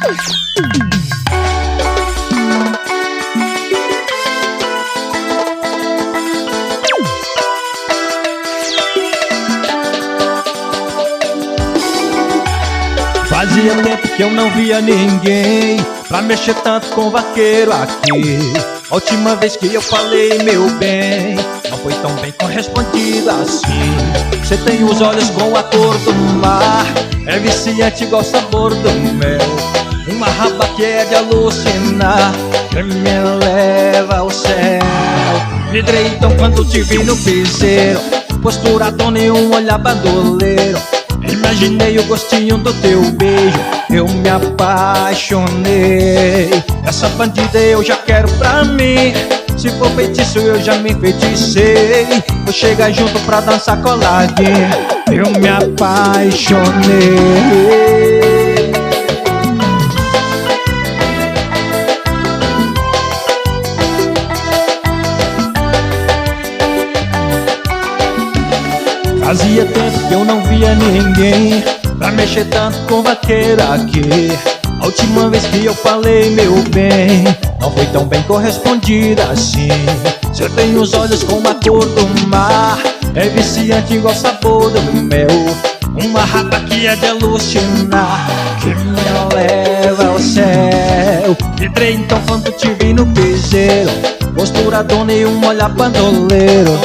Fazia tempo que eu não via ninguém pra mexer tanto com vaqueiro aqui. A última vez que eu falei, meu bem, não foi tão bem correspondido assim. Você tem os olhos com a cor do mar, é viciante igual o sabor do mel. Uma raba que é de alucinar, que me leva ao céu. Vidrei então quando te vi no piseiro, postura dona e um olhar bandoleiro. Imaginei o gostinho do teu beijo, eu me apaixonei. Essa bandida eu já quero pra mim, se for feitiço eu já me enfeiticei. Vou chegar junto pra dançar coladinho, eu me apaixonei. Fazia tempo que eu não via ninguém pra mexer tanto com vaqueiro aqui. A última vez que eu falei, meu bem, não foi tão bem correspondida assim. Você tem os olhos com a cor do mar, é viciante igual o sabor do mel. Uma raba que é de alucinar, que me leva ao céu. Vidrei então quando te vi no piseiro, postura dona e um olhar bandoleiro.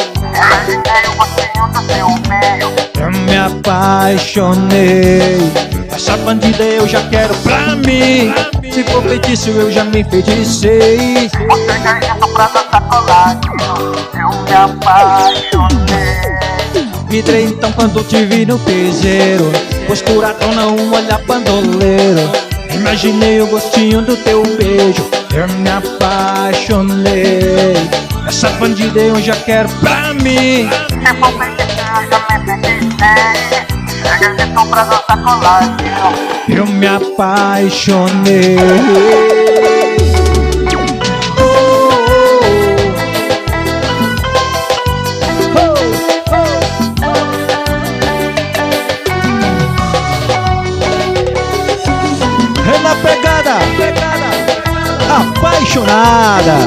Eu me apaixonei. Essa bandida eu já quero pra mim, se for feitiço eu já me enfeiticei. Vou chegar junto pra dançar coladinho, eu me apaixonei. Vidrei então quando te vi no piseiro, postura dona, um olhar bandoleiro. Imaginei o gostinho do teu beijo, eu me apaixonei. Essa bandida eu já quero pra mim, Se for feitiço eu já me enfeiticei. Chega junto pra dançar coladinho, eu me apaixonei. É na pegada, apaixonada.